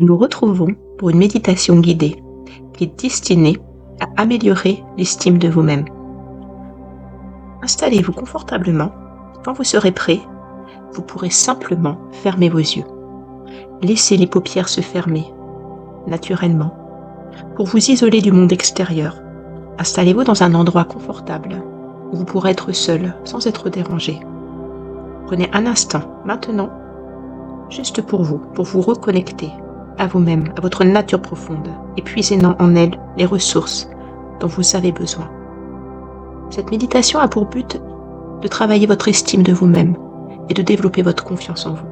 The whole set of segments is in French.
Nous nous retrouvons pour une méditation guidée qui est destinée à améliorer l'estime de vous-même. Installez-vous confortablement. Quand vous serez prêt, vous pourrez simplement fermer vos yeux. Laissez les paupières se fermer naturellement pour vous isoler du monde extérieur. Installez-vous dans un endroit confortable où vous pourrez être seul sans être dérangé. Prenez un instant maintenant, juste pour vous reconnecter à vous-même, à votre nature profonde, et puiser en elle les ressources dont vous avez besoin. Cette méditation a pour but de travailler votre estime de vous-même et de développer votre confiance en vous.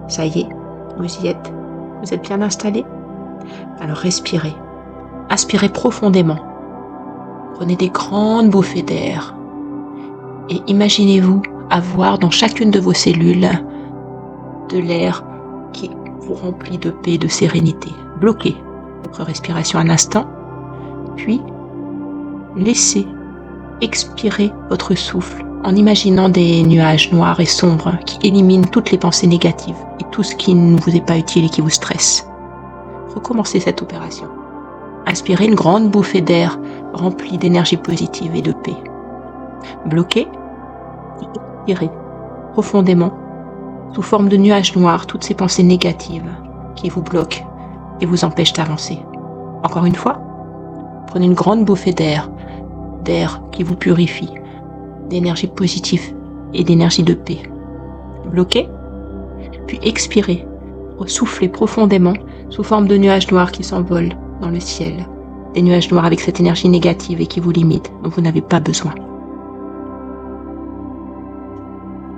Ça y est, vous y êtes. Vous êtes bien installé? Alors respirez. Inspirez profondément. Prenez des grandes bouffées d'air. Et imaginez-vous avoir dans chacune de vos cellules de l'air qui vous remplit de paix et de sérénité. Bloquez votre respiration un instant, puis laissez expirer votre souffle en imaginant des nuages noirs et sombres qui éliminent toutes les pensées négatives et tout ce qui ne vous est pas utile et qui vous stresse. Recommencez cette opération. Inspirez une grande bouffée d'air remplie d'énergie positive et de paix. Bloquez et expirez profondément sous forme de nuages noirs toutes ces pensées négatives qui vous bloquent et vous empêchent d'avancer. Encore une fois, prenez une grande bouffée d'air qui vous purifie, d'énergie positive et d'énergie de paix. Bloquez, puis expirez, soufflez profondément sous forme de nuages noirs qui s'envolent dans le ciel. Des nuages noirs avec cette énergie négative et qui vous limite, dont vous n'avez pas besoin.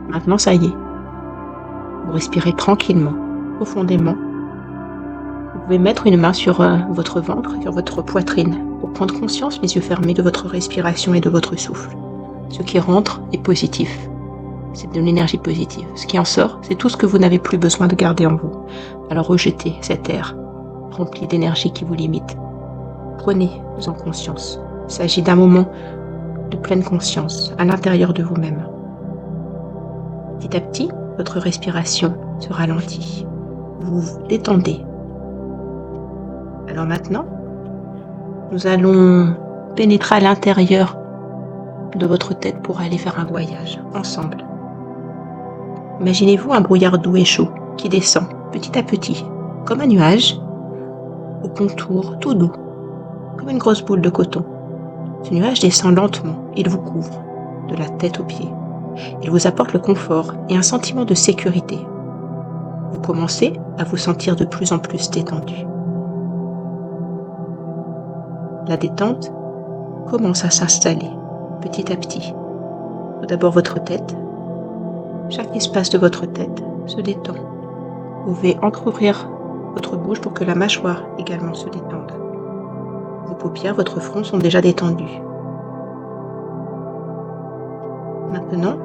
Maintenant, ça y est. Vous respirez tranquillement, profondément. Vous pouvez mettre une main sur votre ventre, sur votre poitrine, pour prendre conscience, les yeux fermés, de votre respiration et de votre souffle. Ce qui rentre est positif. C'est de l'énergie positive. Ce qui en sort, c'est tout ce que vous n'avez plus besoin de garder en vous. Alors rejetez cet air rempli d'énergie qui vous limite. Prenez-en conscience. Il s'agit d'un moment de pleine conscience à l'intérieur de vous-même. Petit à petit, votre respiration se ralentit. Vous vous détendez. Alors maintenant, nous allons pénétrer à l'intérieur de votre tête pour aller faire un voyage ensemble. Imaginez-vous un brouillard doux et chaud qui descend petit à petit, comme un nuage, au contour tout doux, comme une grosse boule de coton. Ce nuage descend lentement, il vous couvre, de la tête aux pieds. Il vous apporte le confort et un sentiment de sécurité. Vous commencez à vous sentir de plus en plus détendu. La détente commence à s'installer petit à petit. Tout d'abord votre tête. Chaque espace de votre tête se détend. Vous pouvez entrouvrir votre bouche pour que la mâchoire également se détende. Vos paupières, votre front sont déjà détendus. Maintenant,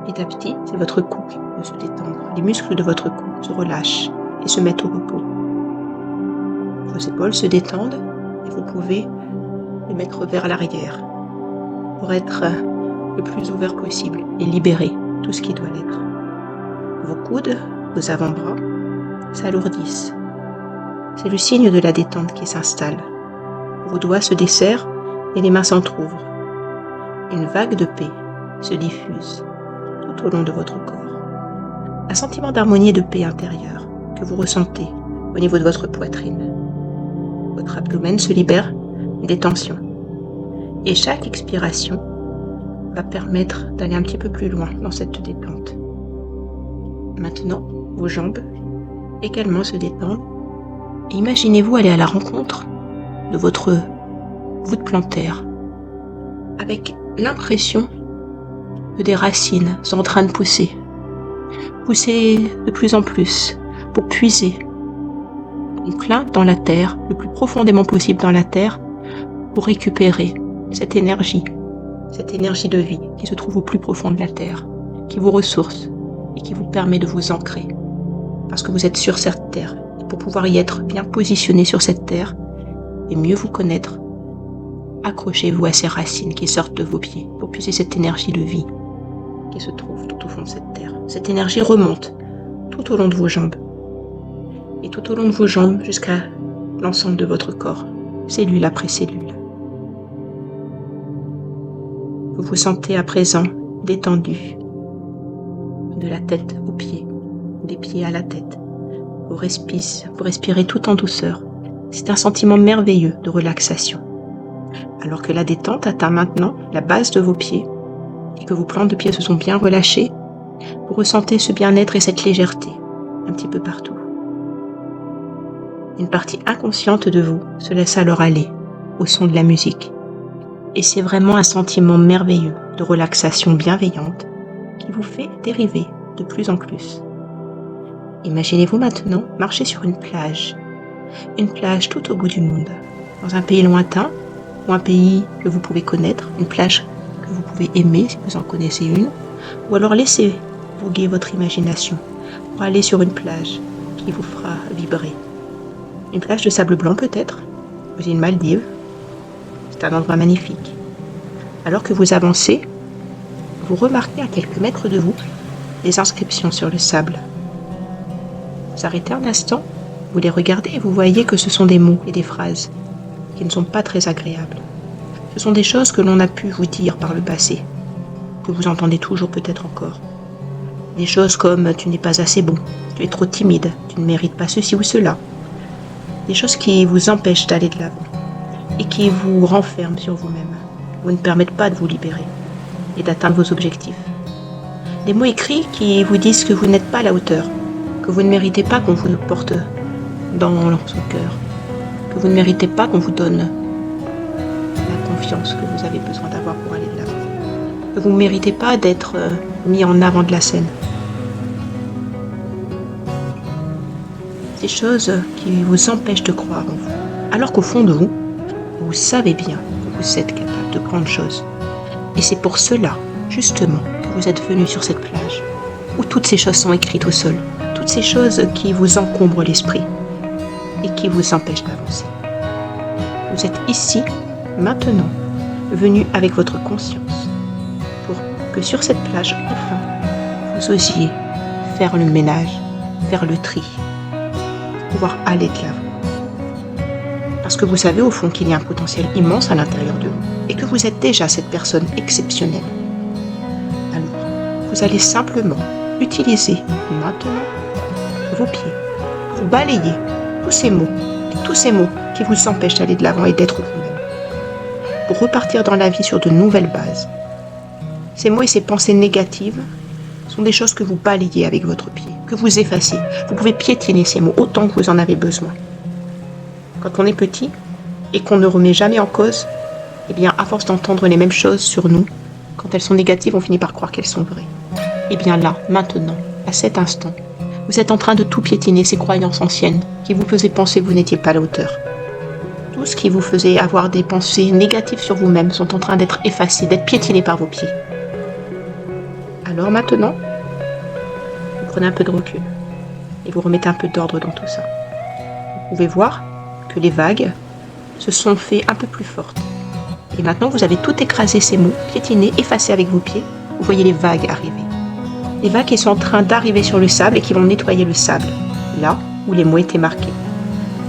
petit à petit, c'est votre cou qui peut se détendre. Les muscles de votre cou se relâchent et se mettent au repos. Vos épaules se détendent et vous pouvez les mettre vers l'arrière pour être le plus ouvert possible et libérer tout ce qui doit l'être. Vos coudes, vos avant-bras s'alourdissent. C'est le signe de la détente qui s'installe. Vos doigts se desserrent et les mains s'entr'ouvrent. Une vague de paix se diffuse tout au long de votre corps. Un sentiment d'harmonie et de paix intérieure que vous ressentez au niveau de votre poitrine. Votre abdomen se libère des tensions. Et chaque expiration va permettre d'aller un petit peu plus loin dans cette détente. Maintenant, vos jambes également se détendent. Et imaginez-vous aller à la rencontre de votre voûte plantaire avec l'impression que des racines sont en train de pousser de plus en plus pour puiser plein dans la terre, le plus profondément possible dans la terre, pour récupérer cette énergie de vie qui se trouve au plus profond de la terre, qui vous ressource et qui vous permet de vous ancrer. Parce que vous êtes sur cette terre. Et pour pouvoir y être bien positionné sur cette terre et mieux vous connaître, accrochez-vous à ces racines qui sortent de vos pieds pour puiser cette énergie de vie qui se trouve tout au fond de cette terre. Cette énergie remonte tout au long de vos jambes. et tout au long de vos jambes jusqu'à l'ensemble de votre corps, cellule après cellule. Vous vous sentez à présent détendu, de la tête aux pieds, des pieds à la tête. Vous respirez tout en douceur. C'est un sentiment merveilleux de relaxation. Alors que la détente atteint maintenant la base de vos pieds et que vos plantes de pieds se sont bien relâchées, vous ressentez ce bien-être et cette légèreté un petit peu partout. Une partie inconsciente de vous se laisse alors aller au son de la musique. Et c'est vraiment un sentiment merveilleux de relaxation bienveillante qui vous fait dériver de plus en plus. Imaginez-vous maintenant marcher sur une plage tout au bout du monde, dans un pays lointain ou un pays que vous pouvez connaître, une plage que vous pouvez aimer si vous en connaissez une, ou alors laissez voguer votre imagination pour aller sur une plage qui vous fera vibrer. Une plage de sable blanc peut-être, aux îles Maldives. C'est un endroit magnifique. Alors que vous avancez, vous remarquez à quelques mètres de vous des inscriptions sur le sable. Vous arrêtez un instant, vous les regardez et vous voyez que ce sont des mots et des phrases qui ne sont pas très agréables. Ce sont des choses que l'on a pu vous dire par le passé, que vous entendez toujours peut-être encore. Des choses comme « tu n'es pas assez bon »,« tu es trop timide »,« tu ne mérites pas ceci ou cela ». Des choses qui vous empêchent d'aller de l'avant et qui vous renferment sur vous-même, vous ne permettent pas de vous libérer et d'atteindre vos objectifs. Des mots écrits qui vous disent que vous n'êtes pas à la hauteur, que vous ne méritez pas qu'on vous porte dans son cœur, que vous ne méritez pas qu'on vous donne la confiance que vous avez besoin d'avoir pour aller de l'avant, que vous ne méritez pas d'être mis en avant de la scène. Ces choses qui vous empêchent de croire en vous, alors qu'au fond de vous, vous savez bien que vous êtes capable de grandes choses. Et c'est pour cela, justement, que vous êtes venu sur cette plage, où toutes ces choses sont écrites au sol, toutes ces choses qui vous encombrent l'esprit et qui vous empêchent d'avancer. Vous êtes ici, maintenant, venu avec votre conscience, pour que sur cette plage, enfin, vous osiez faire le ménage, faire le tri, pouvoir aller de l'avant. Parce que vous savez au fond qu'il y a un potentiel immense à l'intérieur de vous et que vous êtes déjà cette personne exceptionnelle. Alors, vous allez simplement utiliser maintenant vos pieds pour balayer tous ces mots qui vous empêchent d'aller de l'avant et d'être vous-même, pour repartir dans la vie sur de nouvelles bases. Ces mots et ces pensées négatives sont des choses que vous balayez avec votre pied, que vous effacez. Vous pouvez piétiner ces mots autant que vous en avez besoin. Quand on est petit et qu'on ne remet jamais en cause, eh bien, à force d'entendre les mêmes choses sur nous, quand elles sont négatives, on finit par croire qu'elles sont vraies. Eh bien là, maintenant, à cet instant, vous êtes en train de tout piétiner, ces croyances anciennes qui vous faisaient penser que vous n'étiez pas à la hauteur. Tout ce qui vous faisait avoir des pensées négatives sur vous-même sont en train d'être effacées, d'être piétinées par vos pieds. Alors maintenant, vous prenez un peu de recul et vous remettez un peu d'ordre dans tout ça. Vous pouvez voir que les vagues se sont fait un peu plus fortes. Et maintenant, vous avez tout écrasé ces mots, piétinés, effacés avec vos pieds. Vous voyez les vagues arriver. Les vagues qui sont en train d'arriver sur le sable et qui vont nettoyer le sable, là où les mots étaient marqués.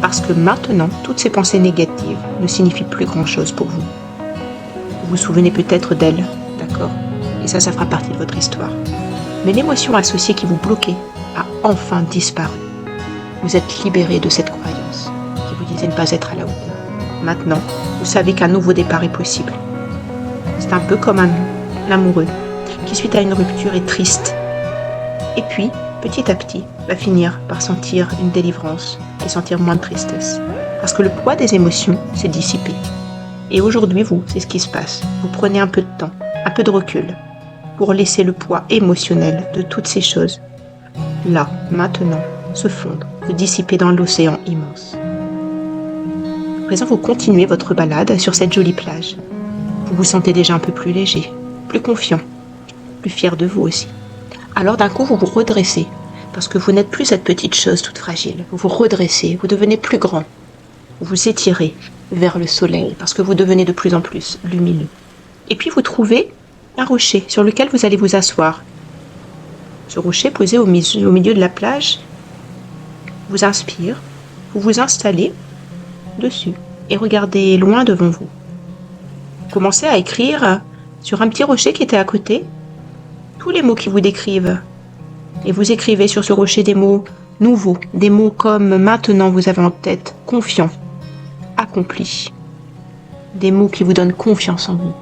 Parce que maintenant, toutes ces pensées négatives ne signifient plus grand-chose pour vous. Vous vous souvenez peut-être d'elles, d'accord ? Et ça fera partie de votre histoire. Mais l'émotion associée qui vous bloquait a enfin disparu. Vous êtes libéré de cette croyance qui vous disait ne pas être à la hauteur. Maintenant, vous savez qu'un nouveau départ est possible. C'est un peu comme un amoureux qui, suite à une rupture, est triste. Et puis, petit à petit, va finir par sentir une délivrance et sentir moins de tristesse. Parce que le poids des émotions s'est dissipé. Et aujourd'hui, c'est ce qui se passe. Vous prenez un peu de temps, un peu de recul, pour laisser le poids émotionnel de toutes ces choses, là, maintenant, se fondre, se dissiper dans l'océan immense. À présent, vous continuez votre balade sur cette jolie plage. Vous vous sentez déjà un peu plus léger, plus confiant, plus fier de vous aussi. Alors d'un coup, vous vous redressez, parce que vous n'êtes plus cette petite chose toute fragile. Vous vous redressez, vous devenez plus grand. Vous vous étirez vers le soleil, parce que vous devenez de plus en plus lumineux. Et puis vous trouvez un rocher sur lequel vous allez vous asseoir. Ce rocher posé au milieu de la plage, vous inspire, vous vous installez dessus et regardez loin devant vous. Commencez à écrire sur un petit rocher qui était à côté tous les mots qui vous décrivent. Et vous écrivez sur ce rocher des mots nouveaux, des mots comme maintenant vous avez en tête confiant, accompli. Des mots qui vous donnent confiance en vous.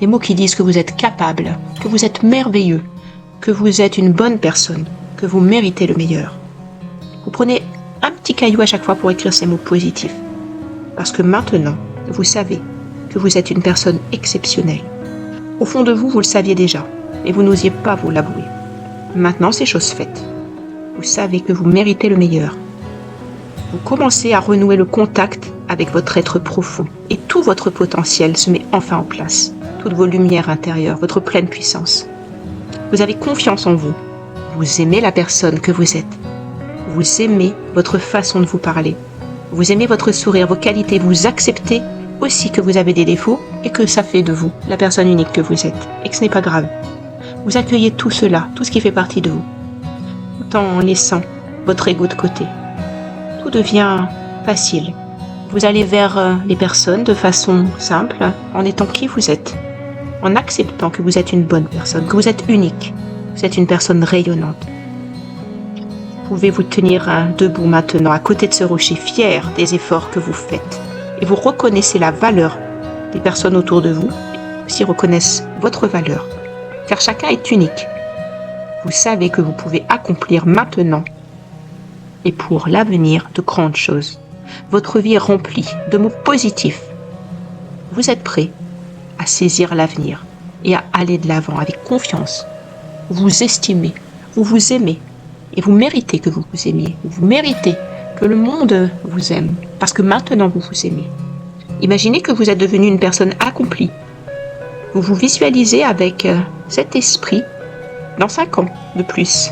Des mots qui disent que vous êtes capable, que vous êtes merveilleux, que vous êtes une bonne personne, que vous méritez le meilleur. Vous prenez un petit caillou à chaque fois pour écrire ces mots positifs. Parce que maintenant, vous savez que vous êtes une personne exceptionnelle. Au fond de vous, vous le saviez déjà, mais vous n'osiez pas vous l'avouer. Maintenant, c'est chose faite. Vous savez que vous méritez le meilleur. Vous commencez à renouer le contact avec votre être profond et tout votre potentiel se met enfin en place. Toutes vos lumières intérieures, votre pleine puissance. Vous avez confiance en vous. Vous aimez la personne que vous êtes. Vous aimez votre façon de vous parler. Vous aimez votre sourire, vos qualités. Vous acceptez aussi que vous avez des défauts et que ça fait de vous la personne unique que vous êtes et que ce n'est pas grave. Vous accueillez tout cela, tout ce qui fait partie de vous, tout en laissant votre ego de côté. Tout devient facile. Vous allez vers les personnes de façon simple, en étant qui vous êtes, en acceptant que vous êtes une bonne personne, que vous êtes unique, vous êtes une personne rayonnante. Vous pouvez vous tenir debout maintenant, à côté de ce rocher, fier des efforts que vous faites. Et vous reconnaissez la valeur des personnes autour de vous, et aussi reconnaissent votre valeur. Car chacun est unique. Vous savez que vous pouvez accomplir maintenant et pour l'avenir de grandes choses. Votre vie est remplie de mots positifs. Vous êtes prêt à saisir l'avenir et à aller de l'avant avec confiance. Vous vous estimez, vous vous aimez et vous méritez que vous vous aimiez. Vous méritez que le monde vous aime parce que maintenant vous vous aimez. Imaginez que vous êtes devenu une personne accomplie. Vous vous visualisez avec cet esprit dans 5 ans de plus.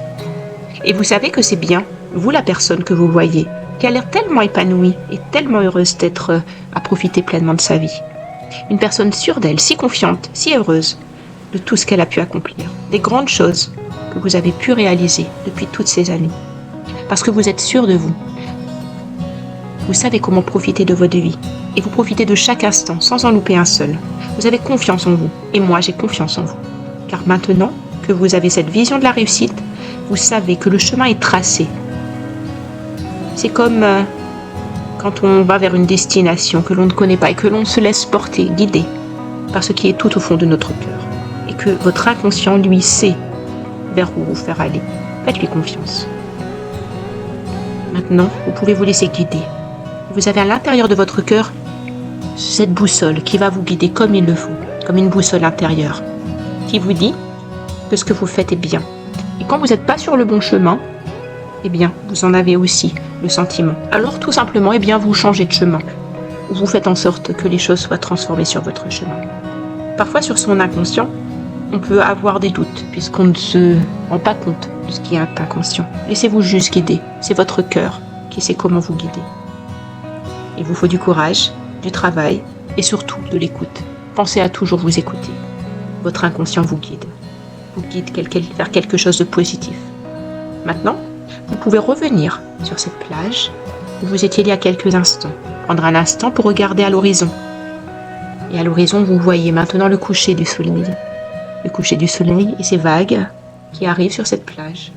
Et vous savez que c'est bien, vous la personne que vous voyez, qui a l'air tellement épanouie et tellement heureuse d'être à profiter pleinement de sa vie. Une personne sûre d'elle, si confiante, si heureuse de tout ce qu'elle a pu accomplir. Des grandes choses que vous avez pu réaliser depuis toutes ces années. Parce que vous êtes sûr de vous. Vous savez comment profiter de votre vie. Et vous profitez de chaque instant sans en louper un seul. Vous avez confiance en vous. Et moi, j'ai confiance en vous. Car maintenant que vous avez cette vision de la réussite, vous savez que le chemin est tracé. C'est comme quand on va vers une destination que l'on ne connaît pas et que l'on se laisse porter, guider par ce qui est tout au fond de notre cœur. Et que votre inconscient, lui, sait vers où vous faire aller. Faites-lui confiance. Maintenant, vous pouvez vous laisser guider. Vous avez à l'intérieur de votre cœur cette boussole qui va vous guider comme il le faut, comme une boussole intérieure, qui vous dit que ce que vous faites est bien. Et quand vous n'êtes pas sur le bon chemin, eh bien, vous en avez aussi le sentiment. Alors, tout simplement, eh bien, vous changez de chemin. Vous faites en sorte que les choses soient transformées sur votre chemin. Parfois, sur son inconscient, on peut avoir des doutes, puisqu'on ne se rend pas compte de ce qui est inconscient. Laissez-vous juste guider. C'est votre cœur qui sait comment vous guider. Il vous faut du courage, du travail et surtout de l'écoute. Pensez à toujours vous écouter. Votre inconscient vous guide. Vous guide vers quelque chose de positif. Maintenant, vous pouvez revenir sur cette plage où vous étiez il y a quelques instants. Prendre un instant pour regarder à l'horizon. Et à l'horizon, vous voyez maintenant le coucher du soleil. Le coucher du soleil et ces vagues qui arrivent sur cette plage.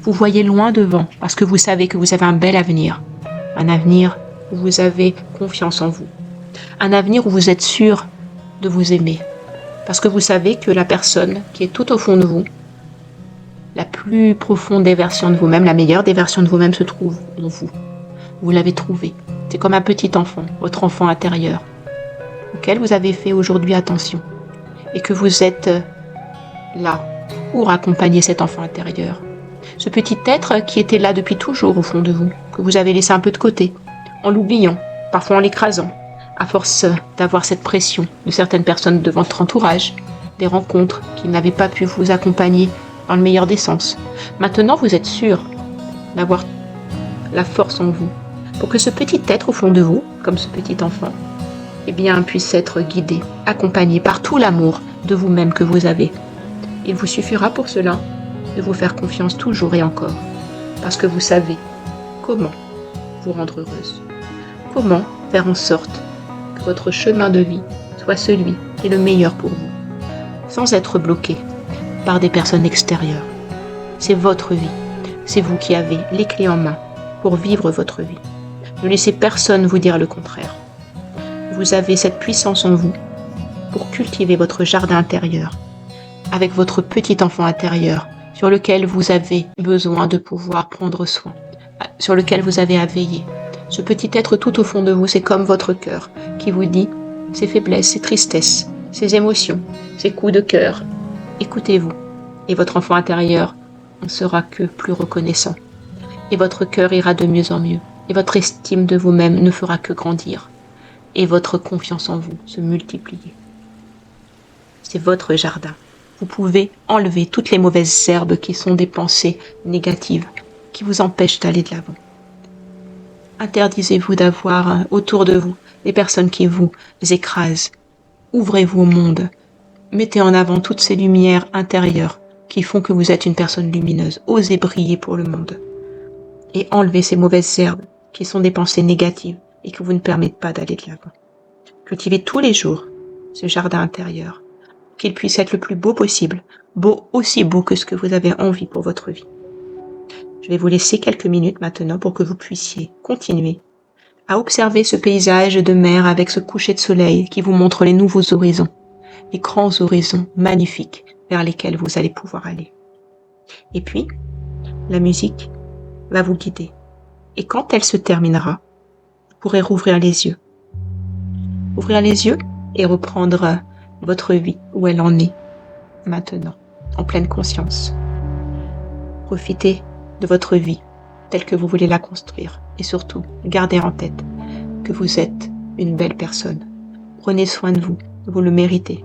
Vous voyez loin devant parce que vous savez que vous avez un bel avenir. Un avenir où vous avez confiance en vous. Un avenir où vous êtes sûr de vous aimer. Parce que vous savez que la personne qui est tout au fond de vous, la plus profonde des versions de vous-même, la meilleure des versions de vous-même se trouve en vous. Vous l'avez trouvé. C'est comme un petit enfant, votre enfant intérieur, auquel vous avez fait aujourd'hui attention. Et que vous êtes là pour accompagner cet enfant intérieur. Ce petit être qui était là depuis toujours au fond de vous, que vous avez laissé un peu de côté, en l'oubliant, parfois en l'écrasant, à force d'avoir cette pression de certaines personnes de votre entourage, des rencontres qui n'avaient pas pu vous accompagner dans le meilleur des sens. Maintenant, vous êtes sûr d'avoir la force en vous pour que ce petit être au fond de vous, comme ce petit enfant, eh bien, puisse être guidé, accompagné par tout l'amour de vous-même que vous avez. Il vous suffira pour cela de vous faire confiance toujours et encore, parce que vous savez comment vous rendre heureuse. Comment faire en sorte que votre chemin de vie soit celui qui est le meilleur pour vous, sans être bloqué par des personnes extérieures. C'est votre vie. C'est vous qui avez les clés en main pour vivre votre vie. Ne laissez personne vous dire le contraire. Vous avez cette puissance en vous pour cultiver votre jardin intérieur avec votre petit enfant intérieur sur lequel vous avez besoin de pouvoir prendre soin, sur lequel vous avez à veiller. Ce petit être tout au fond de vous, c'est comme votre cœur qui vous dit ses faiblesses, ses tristesses, ses émotions, ses coups de cœur. Écoutez-vous et votre enfant intérieur ne sera que plus reconnaissant. Et votre cœur ira de mieux en mieux. Et votre estime de vous-même ne fera que grandir. Et votre confiance en vous se multiplier. C'est votre jardin. Vous pouvez enlever toutes les mauvaises herbes qui sont des pensées négatives, qui vous empêchent d'aller de l'avant. Interdisez-vous d'avoir autour de vous des personnes qui vous écrasent. Ouvrez-vous au monde. Mettez en avant toutes ces lumières intérieures qui font que vous êtes une personne lumineuse. Osez briller pour le monde. Et enlevez ces mauvaises herbes qui sont des pensées négatives et qui vous ne permettent pas d'aller de l'avant. Cultivez tous les jours ce jardin intérieur, qu'il puisse être le plus beau possible, aussi beau que ce que vous avez envie pour votre vie. Je vais vous laisser quelques minutes maintenant pour que vous puissiez continuer à observer ce paysage de mer avec ce coucher de soleil qui vous montre les nouveaux horizons, les grands horizons magnifiques vers lesquels vous allez pouvoir aller. Et puis, la musique va vous guider. Et quand elle se terminera, vous pourrez rouvrir les yeux. Ouvrir les yeux et reprendre votre vie où elle en est maintenant, en pleine conscience. Profitez de votre vie telle que vous voulez la construire. Et surtout, gardez en tête que vous êtes une belle personne. Prenez soin de vous, vous le méritez.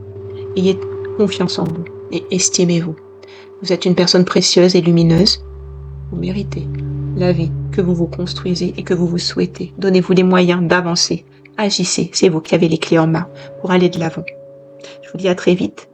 Ayez confiance en vous et estimez-vous. Vous êtes une personne précieuse et lumineuse. Vous méritez la vie que vous vous construisez et que vous vous souhaitez. Donnez-vous les moyens d'avancer. Agissez, c'est vous qui avez les clés en main pour aller de l'avant. Je vous dis à très vite